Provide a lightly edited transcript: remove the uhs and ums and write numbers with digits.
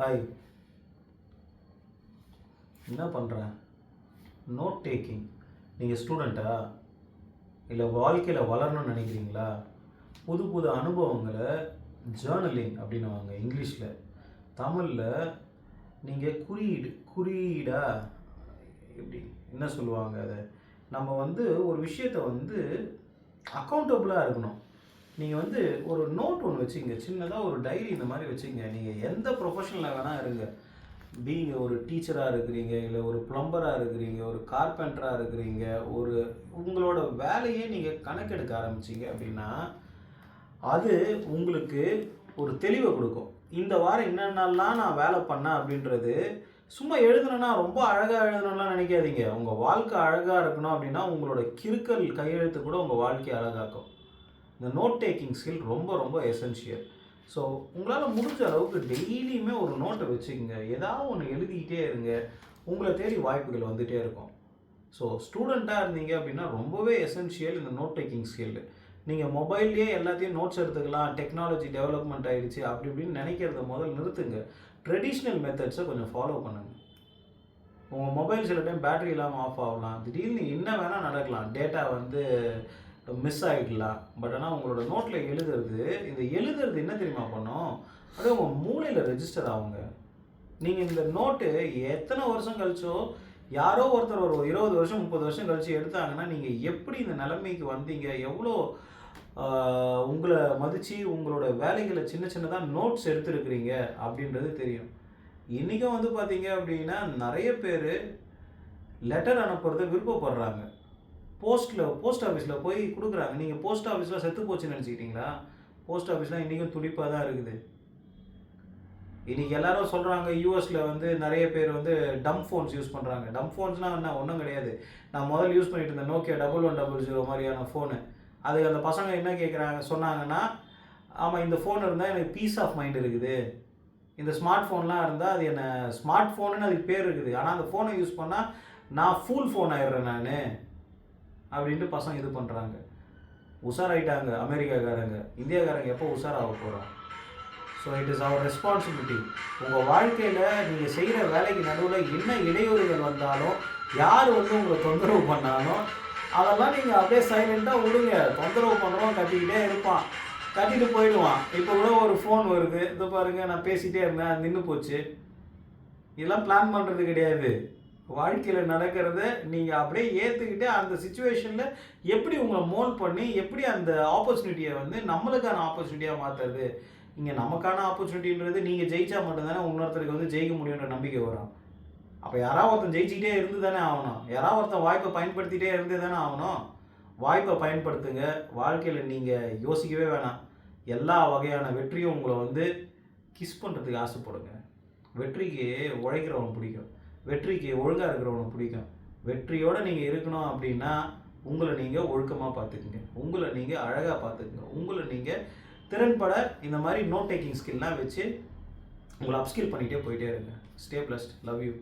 Hi, என்ன பண்ணுறேன்? Note taking. நீங்கள் ஸ்டூடெண்ட்டா? இல்லை வாழ்க்கையில் வளரணும்னு நினைக்கிறீங்களா? புது புது அனுபவங்களை ஜேர்னலிங் அப்படின்னுவாங்க இங்கிலீஷில். தமிழில் நீங்கள் குறியீடா எப்படி என்ன சொல்லுவாங்க அதை? நம்ம ஒரு விஷயத்தை அக்கௌண்டபுளாக இருக்கணும். நீங்கள் ஒரு நோட் ஒன்று வச்சுங்க, சின்னதாக ஒரு டைரி இந்த மாதிரி வச்சுங்க. நீங்கள் எந்த ப்ரொஃபஷனில் வேணால் இருங்க. ஒரு டீச்சராக இருக்கிறீங்க, இல்லை ஒரு ப்ளம்பராக இருக்கிறீங்க, ஒரு கார்பெண்டராக இருக்கிறீங்க, உங்களோட வேலையே நீங்கள் கணக்கெடுக்க ஆரம்பிச்சிங்க அப்படின்னா அது உங்களுக்கு ஒரு தெளிவை கொடுக்கும். இந்த வாரம் என்னென்னலாம் நான் வேலை பண்ணேன் அப்படின்றது சும்மா எழுதணும்னா ரொம்ப அழகாக எழுதணும்லாம் நினைக்காதீங்க. உங்கள் வாழ்க்கை அழகாக இருக்கணும் அப்படின்னா உங்களோட கிறுக்கல் கையெழுத்து கூட உங்கள் வாழ்க்கையை அழகாக்கும். இந்த நோட் டேக்கிங் ஸ்கில் ரொம்ப ரொம்ப எசென்ஷியல். ஸோ உங்களால் முடிஞ்ச அளவுக்கு டெய்லியுமே ஒரு நோட்டை வச்சுக்கோங்க. ஏதாவது ஒன்று எழுதிக்கிட்டே இருங்க. உங்களை தேடி வாய்ப்புகள் வந்துகிட்டே இருக்கும். ஸோ ஸ்டூடெண்ட்டாக இருந்தீங்க அப்படின்னா ரொம்பவே எசென்ஷியல் இந்த நோட் டேக்கிங் ஸ்கில். நீங்கள் மொபைல்லையே எல்லாத்தையும் நோட்ஸ் எடுத்துக்கலாம், டெக்னாலஜி டெவலப்மெண்ட் ஆகிடுச்சு அப்படி இப்படின்னு நினைக்கிறத முதல்ல நிறுத்துங்க. ட்ரெடிஷ்னல் மெத்தட்ஸை கொஞ்சம் ஃபாலோ பண்ணுங்கள். உங்கள் மொபைல் சில டைம் பேட்டரி இல்லாமல் ஆஃப் ஆகலாம், திடீர்னு என்ன வேணால் நடக்கலாம், டேட்டா மிஸ் ஆகிடலாம். பட் ஆனால் உங்களோட நோட்டில் எழுதுறது என்ன தெரியுமா பண்ணோம்? அப்படியே உங்கள் மூளையில் ரெஜிஸ்டர் ஆகுங்க. நீங்கள் இந்த நோட்டு எத்தனை வருஷம் கழிச்சோ யாரோ ஒருத்தர் ஒரு 20 வருஷம் 30 வருஷம் கழிச்சு எடுத்தாங்கன்னா நீங்கள் எப்படி இந்த நிலைமைக்கு வந்தீங்க, எவ்வளோ உங்களை மதித்து உங்களோட வேலைகளை சின்ன சின்னதாக நோட்ஸ் எடுத்துருக்கிறீங்க அப்படின்றது தெரியும். இன்றைக்கும் பார்த்தீங்க அப்படின்னா நிறைய பேர் லெட்டர் அனுப்புறதை விருப்பப்படுறாங்க. போஸ்ட் ஆஃபீஸில் போய் கொடுக்குறாங்க. நீங்கள் போஸ்ட் ஆஃபீஸில் செத்து போச்சுன்னு நினச்சிக்கிட்டீங்களா? போஸ்ட் ஆஃபீஸ்லாம் இன்றைக்கும் துடிப்பாக தான் இருக்குது. இன்றைக்கி எல்லாரும் சொல்கிறாங்க யூஎஸில் நிறைய பேர் டம் ஃபோன்ஸ் யூஸ் பண்ணுறாங்க. டம் ஃபோன்ஸ்னால் என்ன? ஒன்றும் கிடையாது. நான் முதல்ல யூஸ் பண்ணிட்டு இருந்தேன் நோக்கியா 1100 மாதிரியான ஃபோனு. அதுக்கு அந்த பசங்க என்ன சொன்னாங்கன்னா, ஆமாம் இந்த ஃபோன் இருந்தால் எனக்கு பீஸ் ஆஃப் மைண்ட் இருக்குது, இந்த ஸ்மார்ட் ஃபோன்லாம் இருந்தால் அது என்ன ஸ்மார்ட் ஃபோனுன்னு அதுக்கு பேர் இருக்குது, ஆனால் அந்த ஃபோனை யூஸ் பண்ணால் நான் ஃபுல் ஃபோன் ஆயிடுறேன் நான் அப்படின்ட்டு பசங்க இது பண்ணுறாங்க. உஷாராயிட்டாங்க அமெரிக்காக்காரங்க. இந்தியாக்காரங்க எப்போ உஷாராக போகிறோம்? So it is our responsibility. உங்கள் வாழ்க்கையில் நீங்கள் செய்கிற வேலைக்கு நடுவில் என்ன இடையூறுகள் வந்தாலும், யார் உங்களை தொந்தரவு பண்ணாலும் அதெல்லாம் நீங்கள் அப்படியே சைலண்ட்டாக விடுங்க. தொந்தரவு பண்ணுறோம் கத்திக்கிட்டே இருப்பான், கத்திட்டு போயிடுவான். இப்போ கூட ஒரு ஃபோன் வருது, இதை பாருங்கள் நான் பேசிகிட்டே இருந்தேன் நின்று போச்சு. இதெல்லாம் பிளான் பண்ணுறது கிடையாது. வாழ்க்கையில் நடக்கிறத நீங்கள் அப்படியே ஏற்றுக்கிட்டு அந்த சுச்சுவேஷனில் எப்படி உங்களை மோல்ட் பண்ணி எப்படி அந்த ஆப்பர்ச்சுனிட்டியை நம்மளுக்கான ஆப்பர்ச்சுனிட்டியாக மாற்றுறது. இங்கே நமக்கான ஆப்பர்ச்சுனிட்டின்றது நீங்கள் ஜெயிச்சா மட்டும்தானே இன்னொருத்தருக்கு ஜெயிக்க முடியுன்ற நம்பிக்கை வரும். அப்போ யாராவது ஒருத்தன் ஜெயிச்சிக்கிட்டே இருந்து தானே ஆகணும். யாராவது ஒருத்தன் வாய்ப்பை பயன்படுத்திகிட்டே இருந்து தானே ஆகணும். வாய்ப்பை பயன்படுத்துங்க. வாழ்க்கையில் நீங்கள் யோசிக்கவே வேணாம். எல்லா வகையான வெற்றியும் உங்களை கிஸ் பண்ணுறதுக்கு ஆசைப்படுங்க. வெற்றிக்கு உழைக்கிறவன் பிடிக்கும், வெற்றிக்கு ஒழுங்காக இருக்கிறவனுக்கு பிடிக்கும். வெற்றியோடு நீங்கள் இருக்கணும் அப்படின்னா உங்களை நீங்கள் ஒழுக்கமாக பார்த்துக்குங்க, உங்களை நீங்கள் அழகாக பார்த்துக்குங்க, உங்களை நீங்கள் திறன்பட இந்த மாதிரி நோட் டேக்கிங் ஸ்கில்லாம் வச்சு உங்களை அப்ஸ்கில் பண்ணிகிட்டே போயிட்டே இருங்க. Stay blessed. Love you.